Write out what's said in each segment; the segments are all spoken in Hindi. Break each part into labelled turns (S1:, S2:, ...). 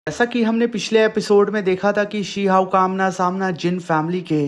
S1: जैसा कि हमने पिछले एपिसोड में देखा था कि शी हाउ का आमना सामना जिन फैमिली के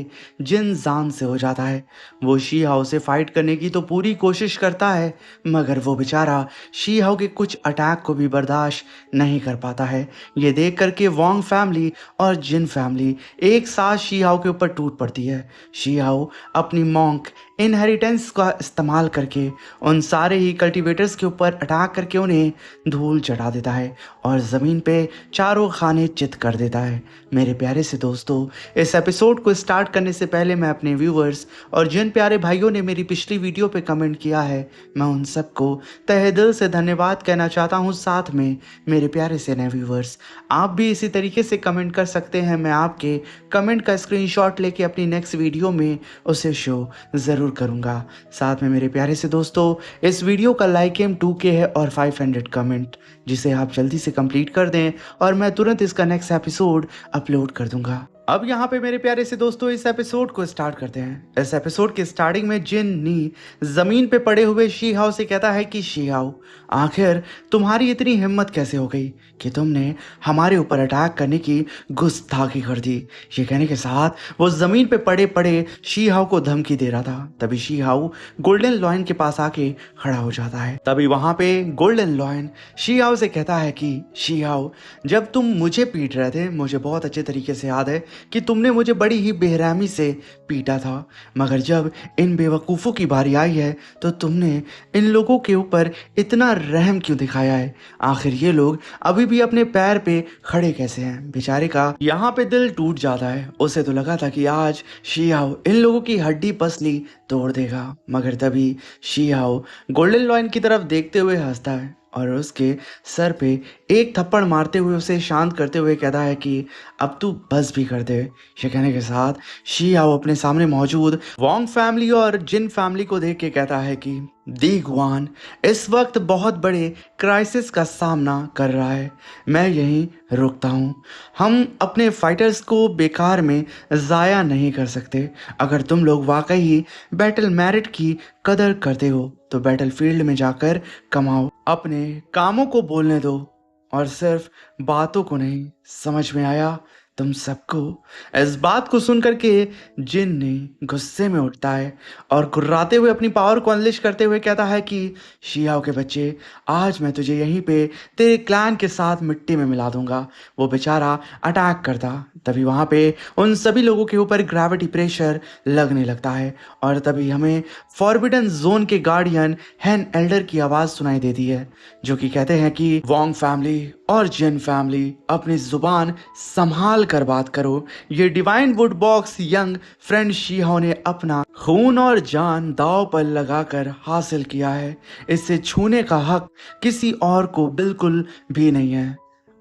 S1: जिन जान से हो जाता है। वो शी हाउ से फाइट करने की तो पूरी कोशिश करता है, मगर वो बेचारा शी हाउ के कुछ अटैक को भी बर्दाश्त नहीं कर पाता है। ये देख करके वोंग फैमिली और जिन फैमिली एक साथ शी हाउ के ऊपर टूट पड़ती है। शी हाउ अपनी मॉन्क इनहेरिटेंस का इस्तेमाल करके उन सारे ही कल्टीवेटर्स के ऊपर अटैक करके उन्हें धूल चढ़ा देता है और ज़मीन पे चारों खाने चित कर देता है। मेरे प्यारे से दोस्तों, इस एपिसोड को स्टार्ट करने से पहले मैं अपने व्यूवर्स और जिन प्यारे भाइयों ने मेरी पिछली वीडियो पे कमेंट किया है, मैं उन सबको तहे दिल से धन्यवाद कहना चाहता हूँ। साथ में मेरे प्यारे से नए व्यूवर्स, आप भी इसी तरीके से कमेंट कर सकते हैं। मैं आपके कमेंट का स्क्रीनशॉट लेके अपनी नेक्स्ट वीडियो में उसे शो ज़रूर करूँगा। साथ में मेरे प्यारे से दोस्तों, इस वीडियो का लाइक एम 2K है और 500 कमेंट, जिसे आप जल्दी से कंप्लीट कर दें और मैं तुरंत इसका नेक्स्ट एपिसोड अपलोड कर दूंगा। अब यहाँ पे मेरे प्यारे से दोस्तों, इस एपिसोड को स्टार्ट करते हैं। इस एपिसोड के स्टार्टिंग में जिन नी जमीन पे पड़े हुए शी हाउ से कहता है कि शी हाउ, आखिर तुम्हारी इतनी हिम्मत कैसे हो गई कि तुमने हमारे ऊपर अटैक करने की गुस्ताखी कर दी। ये कहने के साथ वो जमीन पे पड़े पड़े शी हाउ को धमकी दे रहा था। तभी शी हाउ गोल्डन लॉयन के पास आके खड़ा हो जाता है। तभी वहां पे गोल्डन लॉयन शी हाउ से कहता है कि शी हाउ, जब तुम मुझे पीट रहे थे, मुझे बहुत अच्छे तरीके से याद है कि तुमने मुझे बड़ी ही बेरहमी से पीटा था, मगर जब इन बेवकूफ़ों की बारी आई है तो तुमने इन लोगों के ऊपर इतना रहम क्यों दिखाया है? आखिर ये लोग अभी भी अपने पैर पे खड़े कैसे हैं? बेचारे का यहाँ पे दिल टूट जाता है। उसे तो लगा था कि आज शी हाउ इन लोगों की हड्डी पसली तोड़ देगा, मगर तभी शी हाउ गोल्डन लॉयन की तरफ देखते हुए हंसता है और उसके सर पे एक थप्पड़ मारते हुए उसे शांत करते हुए कहता है कि अब तू बस भी कर दे। ये कहने के साथ शी हाउ अपने सामने मौजूद वोंग फैमिली और जिन फैमिली को देख के कहता है कि दी गुआन इस वक्त बहुत बड़े क्राइसिस का सामना कर रहा है, मैं यहीं रुकता हूँ। हम अपने फाइटर्स को बेकार में ज़ाया नहीं कर सकते। अगर तुम लोग वाकई ही बैटल मेरिट की कदर करते हो तो बैटल फील्ड में जाकर कमाओ, अपने कामों को बोलने दो और सिर्फ बातों को नहीं। समझ में आया तुम सबको? इस बात को सुन करके जिन ने गुस्से में उठता है और कुर्राते हुए अपनी पावर को अनलिश करते हुए कहता है कि शी हाउ के बच्चे, आज मैं तुझे यहीं पे तेरे क्लैन के साथ मिट्टी में मिला दूंगा। वो बेचारा अटैक करता, तभी वहाँ पे उन सभी लोगों के ऊपर ग्रेविटी प्रेशर लगने लगता है और तभी हमें फॉरबिडन जोन के गार्डियन हैन एल्डर की आवाज़ सुनाई देती है, जो कि कहते हैं कि वोंग फैमिली और जिन फैमिली, अपनी जुबान संभाल कर बात करो। ये divine would box young friend she how ने अपना खून और जान दांव पर लगाकर हासिल किया है। इसे छूने का हक किसी और को बिल्कुल भी नहीं है।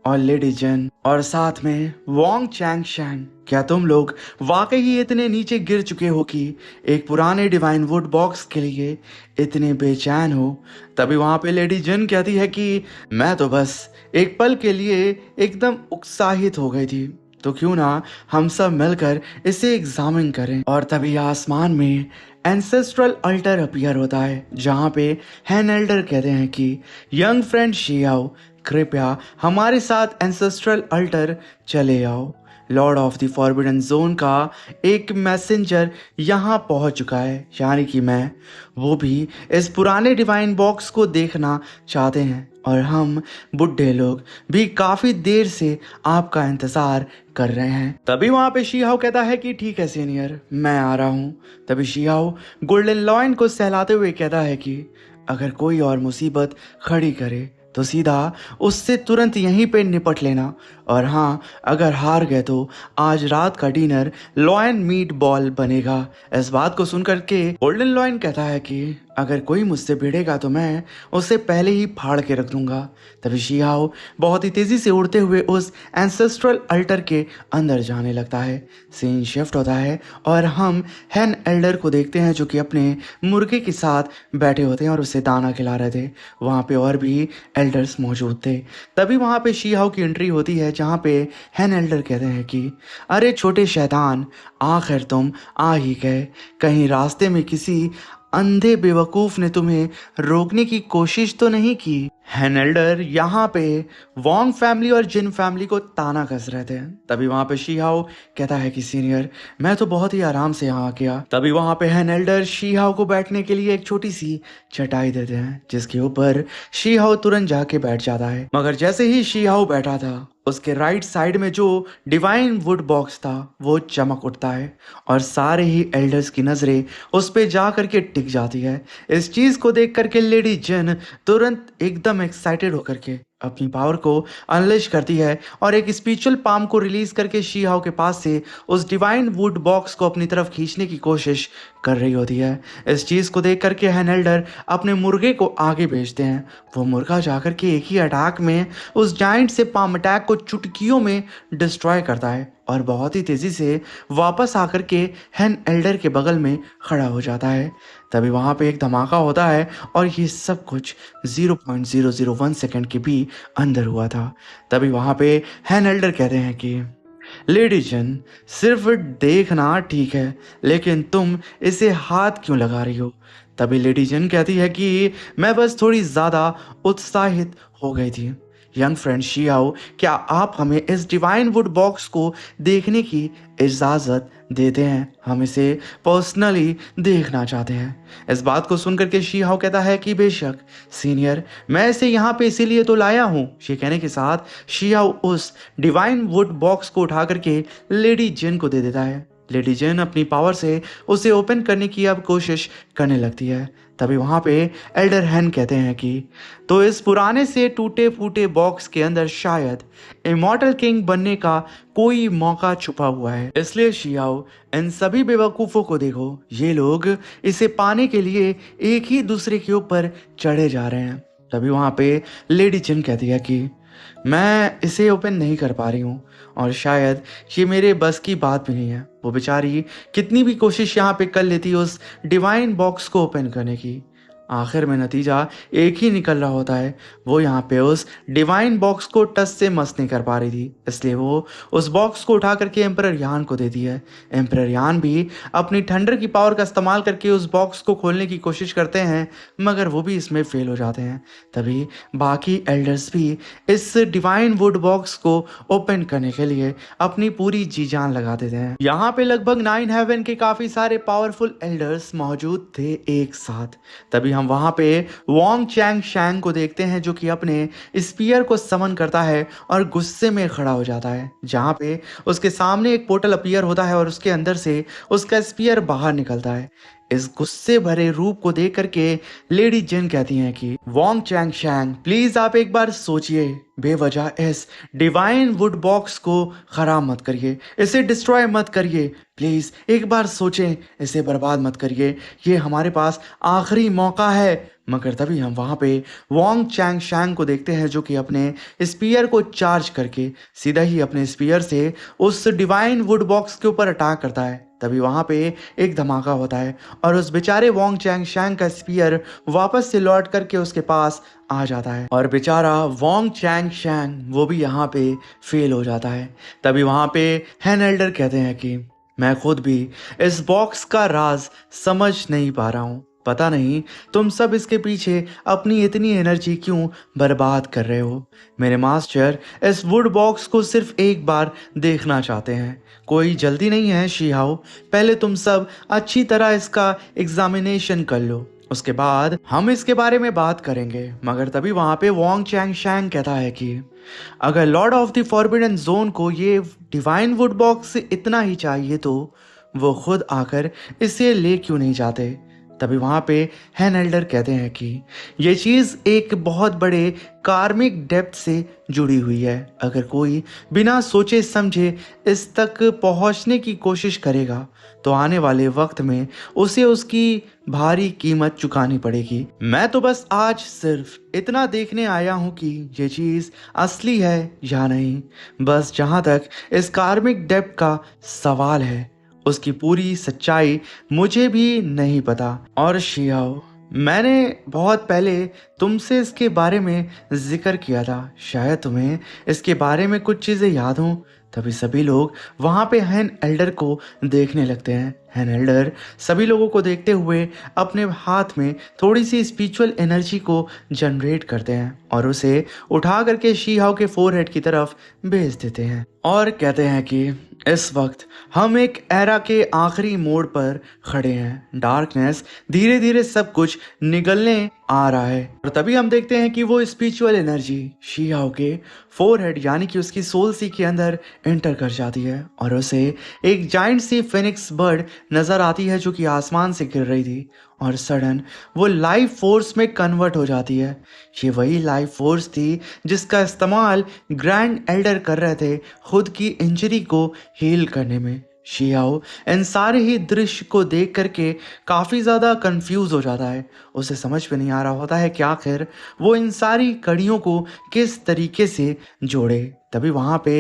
S1: और लेडी जिन और साथ में वोंग चैंग शैन, क्या तुम लोग वाकई ही इतने नीचे गिर चुके हो कि एक पुराने डिवाइन वुड बॉक्स के लिए इतने बेचैन हो? तभी वहाँ पे लेडी जिन कहती है कि मैं तो बस एक पल के लिए एकदम उत्साहित हो गई थी, तो क्यों ना हम सब मिलकर इसे एग्जामिन करें। और तभी आसमान में एंसेस्ट्रल अल्टर अपीयर होता है, जहाँ पे हैन एल्डर कहते हैं कि यंग फ्रेंड शी हाउ, कृपया हमारे साथ एंसेस्ट्रल अल्टर चले आओ। Lord of the forbidden zone का एक मैसेंजर यहाँ पहुँच चुका है, यानी कि मैं, वो भी इस पुराने डिवाइन बॉक्स को देखना चाहते हैं और हम बुढ़े लोग भी काफ़ी देर से आपका इंतज़ार कर रहे हैं। तभी वहाँ पे शी हाउ कहता है कि ठीक है सीनियर, मैं आ रहा हूँ। तभी शी हाउ गोल्डन लॉयन को सहलाते हुए कहता है कि अगर कोई और मुसीबत खड़ी करे तो सीधा उससे तुरंत यहीं पे निपट लेना, और हाँ, अगर हार गए तो आज रात का डिनर लॉयन मीट बॉल बनेगा। इस बात को सुनकर के गोल्डन लॉयन कहता है कि अगर कोई मुझसे भिड़ेगा तो मैं उसे पहले ही फाड़ के रख दूंगा। तभी शी हाउ बहुत ही तेज़ी से उड़ते हुए उस एंसेस्ट्रल अल्टर के अंदर जाने लगता है। सीन शिफ्ट होता है और हम हैन एल्डर को देखते हैं, जो कि अपने मुर्गे के साथ बैठे होते हैं और उसे दाना खिला रहे थे। वहाँ पे और भी एल्डर्स मौजूद थे। तभी वहाँ पे शी हाउ की एंट्री होती है, जहाँ पे हैन एल्डर कहते हैं कि अरे छोटे शैतान, आखिर तुम आ ही गए। कहीं रास्ते में किसी अंधे बेवकूफ ने तुम्हें रोकने की कोशिश तो नहीं की। हैन एल्डर यहाँ पे वोंग फैमिली और जिन फैमिली को ताना कस रहे थे। तभी वहां पे शीहाओ कहता है कि सीनियर, मैं तो बहुत ही आराम से यहाँ आ गया। तभी वहां पे हैन एल्डर शीहाओ को बैठने के लिए एक छोटी सी चटाई देते हैं, जिसके ऊपर शीहाओ तुरंत जाके बैठ जाता है। मगर जैसे ही शीहाओ बैठा था, उसके राइट साइड में जो डिवाइन वुड बॉक्स था वो चमक उठता है और सारे ही एल्डर्स की नजरें उस पे जा करके टिक जाती है। इस चीज को देख करके लेडी जिन तुरंत एकदम एक्साइटेड होकर के अपनी पावर को अनलिश करती है और एक स्पिरिचुअल पाम को रिलीज करके शीहाओ के पास से उस डिवाइन वुड बॉक्स को अपनी तरफ खींचने की कोशिश कर रही होती है। इस चीज को देख करके हैन एल्डर अपने मुर्गे को आगे भेजते हैं। वो मुर्गा जाकर के एक ही अटैक में उस जाइंट से पाम अटैक को चुटकियों में डिस्ट्रॉय करता है और बहुत ही तेजी से वापस आकर के हैन एल्डर के बगल में खड़ा हो जाता है। तभी वहां पे एक धमाका होता है और ये सब कुछ 0.001 सेकंड के भी अंदर हुआ था। तभी वहां पे हैन एल्डर कहते हैं कि लेडी जिन, सिर्फ देखना ठीक है, लेकिन तुम इसे हाथ क्यों लगा रही हो? तभी लेडी जिन कहती है कि मैं बस थोड़ी ज्यादा उत्साहित हो गई थी। यंग फ्रेंड शियाओ, क्या आप हमें इस डिवाइन वुड बॉक्स को देखने की इजाज़त देते हैं? हम इसे पर्सनली देखना चाहते हैं। इस बात को सुनकर के शियाओ कहता है कि बेशक सीनियर, मैं इसे यहाँ पे इसीलिए तो लाया हूँ। ये कहने के साथ शियाओ उस डिवाइन वुड बॉक्स को उठा करके लेडी जिन को दे देता है। लेडी जिन अपनी पावर से उसे ओपन करने की अब कोशिश करने लगती है। तभी वहां पे एल्डर हैन कहते हैं कि तो इस पुराने से टूटे फूटे बॉक्स के अंदर शायद इमॉर्टल किंग बनने का कोई मौका छुपा हुआ है। इसलिए शियाओ, इन सभी बेवकूफ़ों को देखो, ये लोग इसे पाने के लिए एक ही दूसरे के ऊपर चढ़े जा रहे हैं। तभी वहां पे लेडी जिन कहती है कि मैं इसे ओपन नहीं कर पा रही हूँ और शायद ये मेरे बस की बात भी नहीं है। वो बेचारी कितनी भी कोशिश यहाँ पे कर लेती उस डिवाइन बॉक्स को ओपन करने की, आखिर में नतीजा एक ही निकल रहा होता है। वो यहाँ पे उस डिवाइन बॉक्स को टच से मस नहीं कर पा रही थी, इसलिए वो उस बॉक्स को उठा करके एम्परर यान को देती है। एम्परर यान भी अपनी थंडर की पावर का इस्तेमाल करके उस बॉक्स को खोलने की कोशिश करते हैं, मगर वो भी इसमें फेल हो जाते हैं। तभी बाकी एल्डर्स भी इस डिवाइन वुड बॉक्स को ओपन करने के लिए अपनी पूरी जी जान लगा देते हैं। यहाँ पे लगभग 9 हेवन के काफी सारे पावरफुल एल्डर्स मौजूद थे एक साथ। तभी हम वहां पे वोंग चैंग शैंग को देखते हैं, जो कि अपने स्पीयर को समन करता है और गुस्से में खड़ा हो जाता है। जहां पे उसके सामने एक पोर्टल अपीयर होता है और उसके अंदर से उसका स्पीयर बाहर निकलता है। इस गुस्से भरे रूप को देख करके लेडी जिन कहती हैं कि वोंग चैंग शैंग, प्लीज आप एक बार सोचिए, बेवजह इस डिवाइन वुड बॉक्स को खराब मत करिए, इसे डिस्ट्रॉय मत करिए, प्लीज एक बार सोचें, इसे बर्बाद मत करिए, ये हमारे पास आखिरी मौका है। मगर तभी हम वहां पे वोंग चैंग शैंग को देखते हैं, जो कि अपने स्पीयर को चार्ज करके सीधा ही अपने स्पीयर से उस डिवाइन वुड बॉक्स के ऊपर अटैक करता है। तभी वहां पे एक धमाका होता है और उस बेचारे वोंग चैंग शैंग का स्पीयर वापस से लौट करके उसके पास आ जाता है और बेचारा वोंग चैंग शैंग वो भी यहाँ पे फेल हो जाता है। तभी वहां पे हैन एल्डर कहते हैं कि मैं खुद भी इस बॉक्स का राज समझ नहीं पा रहा हूँ। पता नहीं तुम सब इसके पीछे अपनी इतनी एनर्जी क्यों बर्बाद कर रहे हो। मेरे मास्टर इस वुड बॉक्स को सिर्फ एक बार देखना चाहते हैं। कोई जल्दी नहीं है शिहाओ, पहले तुम सब अच्छी तरह इसका एग्जामिनेशन कर लो, उसके बाद हम इसके बारे में बात करेंगे। मगर तभी वहां पे वोंग चैंग शैंग कहता है कि अगर Lord of the forbidden zone को ये डिवाइन वुड बॉक्स इतना ही चाहिए तो वो खुद आकर इसे ले क्यों नहीं जाते। तभी वहां पे हैन एल्डर कहते हैं कि ये चीज़ एक बहुत बड़े कार्मिक डेप्थ से जुड़ी हुई है। अगर कोई बिना सोचे समझे इस तक पहुंचने की कोशिश करेगा तो आने वाले वक्त में उसे उसकी भारी कीमत चुकानी पड़ेगी। मैं तो बस आज सिर्फ इतना देखने आया हूं कि ये चीज़ असली है या नहीं। बस जहां तक इस कार्मिक डेप्थ का सवाल है, उसकी पूरी सच्चाई मुझे भी नहीं पता। और शियाओ, मैंने बहुत पहले तुमसे इसके बारे में जिक्र किया था, शायद तुम्हें इसके बारे में कुछ चीज़ें याद हों। तभी सभी लोग वहां पे हैन एल्डर को देखने लगते हैं। हैन एल्डर सभी लोगों को देखते हुए अपने हाथ में थोड़ी सी स्पिरिचुअल एनर्जी को जनरेट करते हैं और उसे उठा करके शी हाउ के फोरहेड की तरफ भेज देते हैं और कहते हैं कि इस वक्त हम एक एरा के आखिरी मोड़ पर खड़े हैं। डार्कनेस धीरे धीरे सब कुछ निगलने आ रहा है और तभी हम देखते हैं कि वो स्पिरिचुअल एनर्जी शी हाउ के फोरहेड यानी कि उसकी सोल सी के अंदर एंटर कर जाती है और उसे एक जाइंट सी फिनिक्स बर्ड नजर आती है जो कि आसमान से गिर रही थी और सडन वो लाइफ फोर्स में कन्वर्ट हो जाती है। ये वही लाइफ फोर्स थी जिसका इस्तेमाल ग्रैंड एल्डर कर रहे थे खुद की इंजरी को हील करने में। शियाओ इन सारे ही दृश्य को देख करके काफ़ी ज़्यादा कंफ्यूज हो जाता है। उसे समझ में नहीं आ रहा होता है कि आखिर वो इन सारी कड़ियों को किस तरीके से जोड़े। तभी वहाँ पे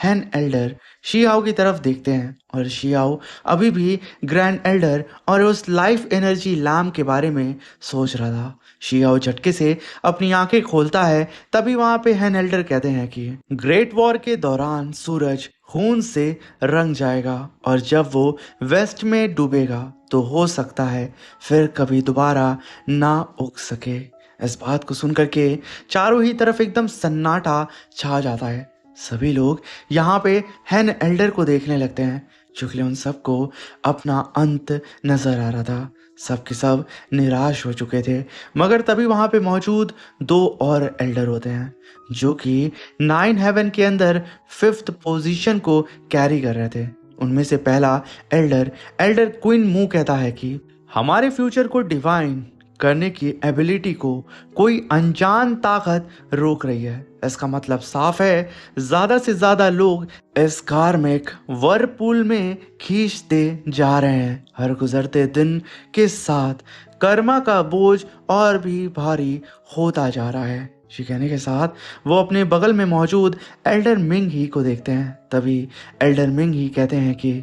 S1: हैन एल्डर शियाओ की तरफ देखते हैं और शियाओ अभी भी ग्रैंड एल्डर और उस लाइफ एनर्जी लैम्प के बारे में सोच रहा था। शियाओ झटके से अपनी आंखें खोलता है। तभी वहाँ पे हैन एल्डर कहते हैं कि ग्रेट वॉर के दौरान सूरज खून से रंग जाएगा और जब वो वेस्ट में डूबेगा तो हो सकता है फिर कभी दोबारा ना उग सके। इस बात को सुन करके चारों ही तरफ एकदम सन्नाटा छा जाता है। सभी लोग यहाँ पे हैन एल्डर को देखने लगते हैं क्योंकि उन सबको अपना अंत नजर आ रहा था। सब के सब निराश हो चुके थे मगर तभी वहाँ पे मौजूद दो और एल्डर होते हैं जो कि 9 हेवन के अंदर 5th पोजीशन को कैरी कर रहे थे। उनमें से पहला एल्डर एल्डर क्वीन मू कहता है कि हमारे फ्यूचर को डिवाइन करने की एबिलिटी को कोई अनजान ताकत रोक रही है। इसका मतलब साफ है ज्यादा से ज्यादा लोग इस कार्मिक वर्लपूल में खींचते जा रहे हैं। हर गुजरते दिन के साथ कर्मा का बोझ और भी भारी होता जा रहा है। ये कहने के साथ वो अपने बगल में मौजूद एल्डर मिंग ही को देखते हैं। तभी एल्डर मिंग ही कहते हैं कि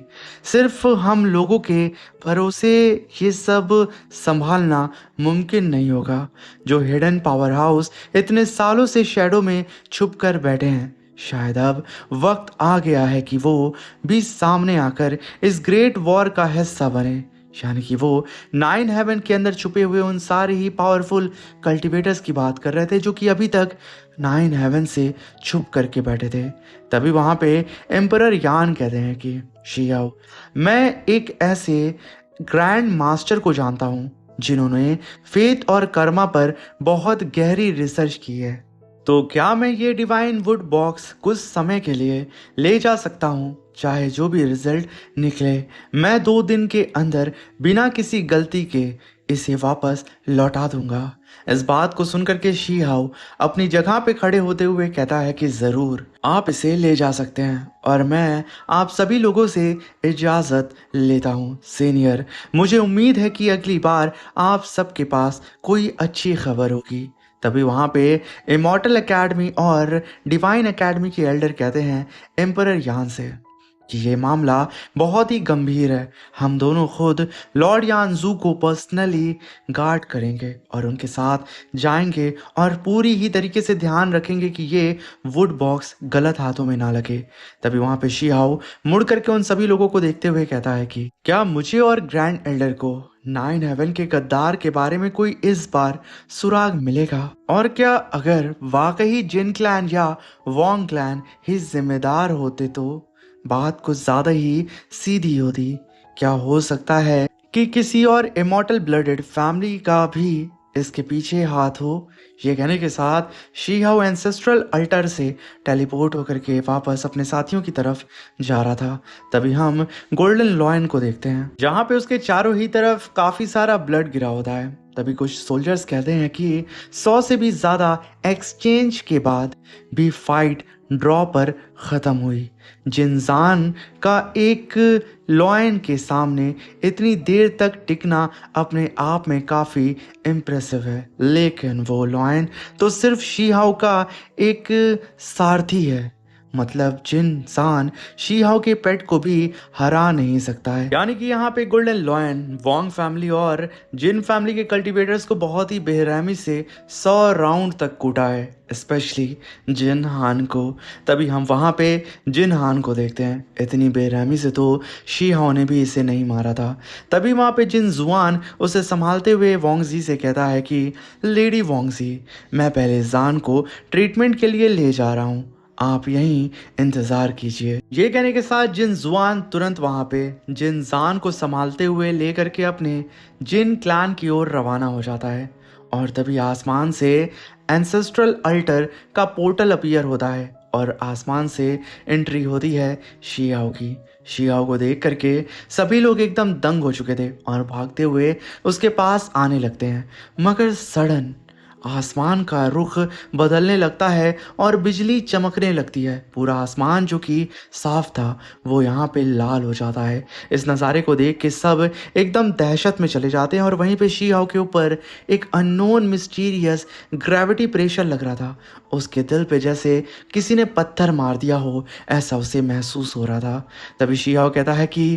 S1: सिर्फ हम लोगों के भरोसे ये सब संभालना मुमकिन नहीं होगा। जो हिडन पावर हाउस इतने सालों से शैडो में छुप कर बैठे हैं, शायद अब वक्त आ गया है कि वो भी सामने आकर इस ग्रेट वॉर का हिस्सा बने। यानी कि वो 9 हेवन के अंदर छुपे हुए उन सारे ही पावरफुल कल्टिवेटर्स की बात कर रहे थे जो कि अभी तक 9 हेवन से छुप करके बैठे थे। तभी वहाँ पे एम्परर यान कहते हैं कि शियाओ, मैं एक ऐसे ग्रैंड मास्टर को जानता हूँ जिन्होंने फेथ और कर्मा पर बहुत गहरी रिसर्च की है। तो क्या मैं ये डिवाइन वुड बॉक्स कुछ समय के लिए ले जा सकता हूँ? चाहे जो भी रिजल्ट निकले, मैं 2 दिन के अंदर बिना किसी गलती के इसे वापस लौटा दूंगा। इस बात को सुनकर के शी हाउ अपनी जगह पे खड़े होते हुए कहता है कि जरूर आप इसे ले जा सकते हैं और मैं आप सभी लोगों से इजाजत लेता हूँ। सीनियर, मुझे उम्मीद है कि अगली बार आप सबके पास कोई अच्छी खबर होगी। तभी वहाँ पे इमॉर्टल एकेडमी और डिवाइन एकेडमी के एल्डर कहते हैं एम्परर यान से कि ये मामला बहुत ही गंभीर है। हम दोनों खुद लॉर्ड यानजू को पर्सनली गार्ड करेंगे और उनके साथ जाएंगे और पूरी ही तरीके से ध्यान रखेंगे कि ये वुड बॉक्स गलत हाथों में ना लगे। तभी वहाँ पे शिहाओ मुड़ करके उन सभी लोगों को देखते हुए कहता है कि क्या मुझे और ग्रैंड एल्डर को 9 हेवन के गद्दार के बारे में कोई इस बार सुराग मिलेगा? और क्या अगर वाकई जिन क्लैन या वोंग क्लैन ही जिम्मेदार होते तो बात कुछ ज्यादा ही सीधी होती? क्या हो सकता है कि किसी और इमॉर्टल ब्लडेड फैमिली का भी इसके पीछे हाथ हो? ये कहने के साथ शीहाओ एंसेस्ट्रल अल्टर से टेलीपोर्ट होकर के वापस अपने साथियों की तरफ जा रहा था। तभी हम गोल्डन लॉयन को देखते हैं जहाँ पे उसके चारों ही तरफ काफी सारा ब्लड गिरा होता है। तभी कुछ सोल्जर्स कहते हैं कि 100 से भी ज्यादा एक्सचेंज के बाद भी फाइट ड्रॉ पर खत्म हुई। जिनजान का एक लॉयन के सामने इतनी देर तक टिकना अपने आप में काफी इम्प्रेसिव है, लेकिन वो लॉयन तो सिर्फ शीहाओ का एक सारथी है। मतलब जिन सान शी हाओ के पेट को भी हरा नहीं सकता है। यानी कि यहाँ पे गोल्डन लॉयन वोंग फैमिली और जिन फैमिली के कल्टीवेटर्स को बहुत ही बेरहमी से 100 राउंड तक कूटा है, स्पेशली जिन हान को। तभी हम वहाँ पे जिन हान को देखते हैं। इतनी बेरहमी से तो शी हाओ ने भी इसे नहीं मारा था। तभी वहाँ पे जिन जुआन उसे संभालते हुए वोंगजी से कहता है कि लेडी वोंगजी, मैं पहले जान को ट्रीटमेंट के लिए ले जा रहा हूँ, आप यहीं इंतजार कीजिए। ये कहने के साथ जिन जुआन तुरंत वहां पे जिन जान को संभालते हुए लेकर के अपने जिन क्लैन की ओर रवाना हो जाता है। और तभी आसमान से एंसेस्ट्रल अल्टर का पोर्टल अपीयर होता है और आसमान से एंट्री होती है शियाओ की। शियाओ को देख करके सभी लोग एकदम दंग हो चुके थे और भागते हुए उसके पास आने लगते हैं। मगर सडन आसमान का रुख बदलने लगता है और बिजली चमकने लगती है। पूरा आसमान जो कि साफ था वो यहाँ पे लाल हो जाता है। इस नज़ारे को देख के सब एकदम दहशत में चले जाते हैं और वहीं पे शी हाओ के ऊपर एक अननोन मिस्टीरियस ग्रेविटी प्रेशर लग रहा था। उसके दिल पे जैसे किसी ने पत्थर मार दिया हो, ऐसा उसे महसूस हो रहा था। तभी शी हाओ कहता है कि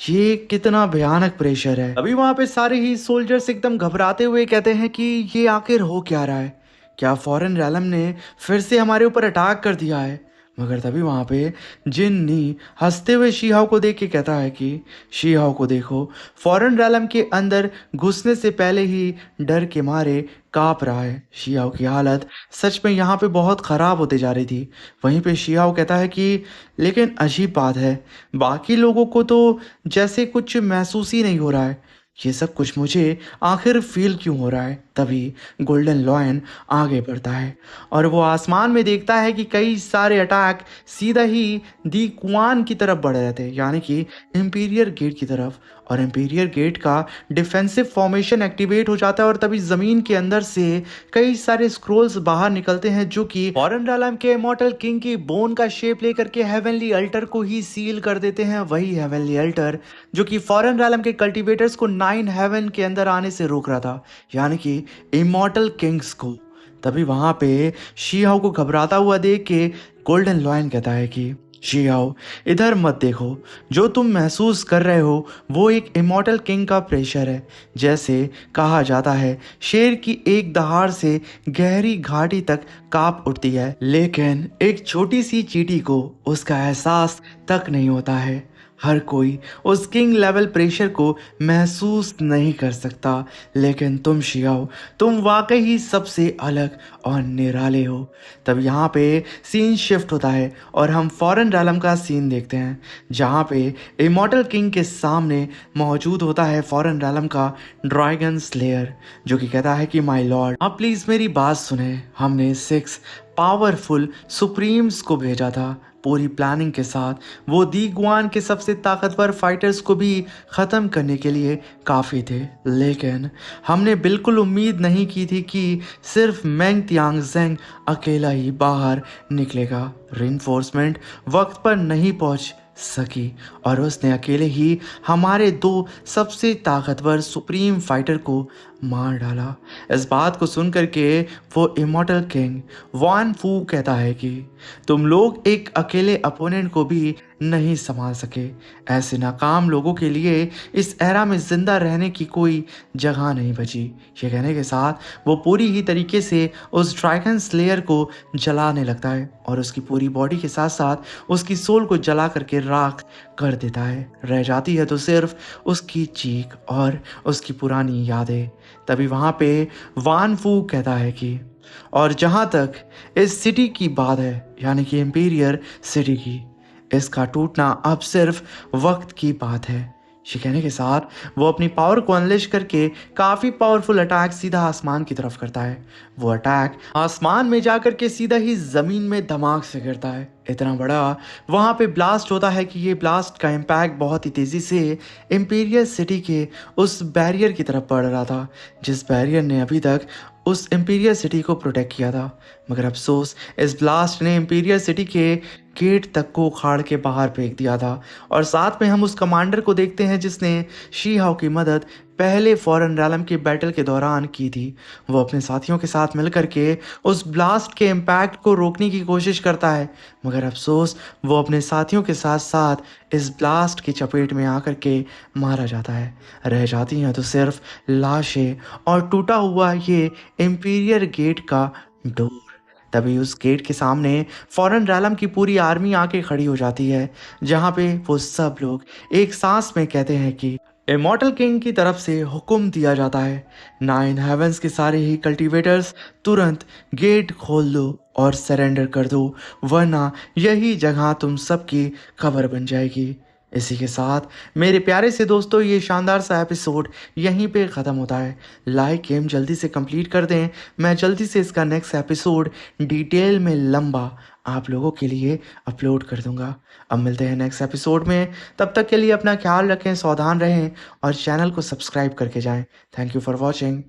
S1: ये कितना भयानक प्रेशर है। अभी वहाँ पे सारे ही सोल्जर्स एकदम घबराते हुए कहते हैं कि ये आखिर हो क्या रहा है, क्या फॉरेन रैलम ने फिर से हमारे ऊपर अटैक कर दिया है। मगर तभी वहाँ पे जिन्नी हंसते हुए शीहाओ को देख के कहता है कि शीहाओ को देखो, फॉरेन रैलम के अंदर घुसने से पहले ही डर के मारे कांप रहा है। शीहाओ की हालत सच में यहाँ पे बहुत ख़राब होते जा रही थी। वहीं पे शीहाओ कहता है कि लेकिन अजीब बात है, बाकी लोगों को तो जैसे कुछ महसूस ही नहीं हो रहा है, ये सब कुछ मुझे आखिर फील क्यों हो रहा है। तभी गोल्डन लॉयन आगे बढ़ता है और वो आसमान में देखता है कि कई सारे अटैक सीधा ही दी कुआन की तरफ बढ़ रहे थे, यानी कि इंपीरियर गेट की तरफ। और इंपीरियर गेट का डिफेंसिव फॉर्मेशन एक्टिवेट हो जाता है और तभी ज़मीन के अंदर से कई सारे स्क्रोल्स बाहर निकलते हैं जो कि फॉरेन रैलम के इमॉर्टल किंग की बोन का शेप लेकर के हेवनली अल्टर को ही सील कर देते हैं। वही हेवनली अल्टर जो कि फॉरेन रैलम के कल्टीवेटर्स को 9 हेवन के अंदर आने से रोक रहा था, यानी कि इमॉर्टल किंग्स को। तभी वहां पे शीहाओ को घबराता हुआ देख के गोल्डन लॉयन कहता है कि शीहाओ, इधर मत देखो, जो तुम महसूस कर रहे हो वो एक इमॉर्टल किंग का प्रेशर है। जैसे कहा जाता है शेर की एक दहाड़ से गहरी घाटी तक कांप उठती है, लेकिन एक छोटी सी चींटी को उसका एहसास तक नहीं होता है। हर कोई उस किंग लेवल प्रेशर को महसूस नहीं कर सकता, लेकिन तुम शीहाओ, तुम वाकई ही सबसे अलग और निराले हो। तब यहाँ पे सीन शिफ्ट होता है और हम फॉरेन रैलम का सीन देखते हैं, जहाँ पे इमॉर्टल किंग के सामने मौजूद होता है फॉरेन रैलम का ड्रैगन स्लेयर, जो कि कहता है कि माय लॉर्ड, आप प्लीज़ मेरी बात सुने। हमने 6 पावरफुल सुप्रीम्स को भेजा था पूरी प्लानिंग के साथ। वो दी गुआन के सबसे ताकतवर फाइटर्स को भी ख़त्म करने के लिए काफ़ी थे, लेकिन हमने बिल्कुल उम्मीद नहीं की थी कि सिर्फ मेंग तियांगजेंग अकेला ही बाहर निकलेगा। रिइंफोर्समेंट वक्त पर नहीं पहुंच सकी और उसने अकेले ही हमारे 2 सबसे ताकतवर सुप्रीम फाइटर को मार डाला। इस बात को सुन करके वो इमॉर्टल किंग वान फू कहता है कि तुम लोग एक अकेले अपोनेंट को भी नहीं संभाल सके। ऐसे नाकाम लोगों के लिए इस एरा में जिंदा रहने की कोई जगह नहीं बची। ये कहने के साथ वो पूरी ही तरीके से उस ड्रैगन स्लेयर को जलाने लगता है और उसकी पूरी बॉडी के साथ साथ उसकी सोल को जला करके राख कर देता है। रह जाती है तो सिर्फ उसकी चीख और उसकी पुरानी यादें। तभी वहाँ पे वान फू कहता है कि और जहाँ तक इस सिटी की बात है, यानी कि इंपीरियर सिटी की, इसका टूटना अब सिर्फ वक्त की बात है। ये कहने के साथ वो अपनी पावर को अनलिश करके काफ़ी पावरफुल अटैक सीधा आसमान की तरफ करता है। वो अटैक आसमान में जाकर के सीधा ही ज़मीन में धमाक से गिरता है। इतना बड़ा वहाँ पे ब्लास्ट होता है कि ये ब्लास्ट का इम्पैक्ट बहुत ही तेज़ी से इंपीरियर सिटी के उस बैरियर की तरफ पड़ रहा था, जिस बैरियर ने अभी तक उस इंपीरियर सिटी को प्रोटेक्ट किया था। मगर अफसोस इस ब्लास्ट ने इंपीरियर सिटी के गेट तक को उखाड़ के बाहर फेंक दिया था। और साथ में हम उस कमांडर को देखते हैं जिसने शी हाओ की मदद पहले फॉरेन रैलम की बैटल के दौरान की थी। वो अपने साथियों के साथ मिलकर के उस ब्लास्ट के इम्पैक्ट को रोकने की कोशिश करता है, मगर अफसोस वो अपने साथियों के साथ साथ इस ब्लास्ट की चपेट में आकर के मारा जाता है। रह जाती हैं तो सिर्फ लाशें और टूटा हुआ ये इंपीरियर गेट का डोर। तभी उस गेट के सामने फॉरेन रैलम की पूरी आर्मी आके खड़ी हो जाती है, जहाँ पे वो सब लोग एक सांस में कहते हैं कि इमॉर्टल किंग की तरफ से हुक्म दिया जाता है, 9 हेवंस के सारे ही कल्टीवेटर्स तुरंत गेट खोल दो और सरेंडर कर दो, वरना यही जगह तुम सबकी खबर बन जाएगी। इसी के साथ मेरे प्यारे से दोस्तों ये शानदार सा एपिसोड यहीं पे ख़त्म होता है। लाइक गेम जल्दी से कंप्लीट कर दें, मैं जल्दी से इसका नेक्स्ट एपिसोड डिटेल में लंबा आप लोगों के लिए अपलोड कर दूंगा। अब मिलते हैं नेक्स्ट एपिसोड में, तब तक के लिए अपना ख्याल रखें, सावधान रहें और चैनल को सब्सक्राइब करके जाएं। Thank you for watching.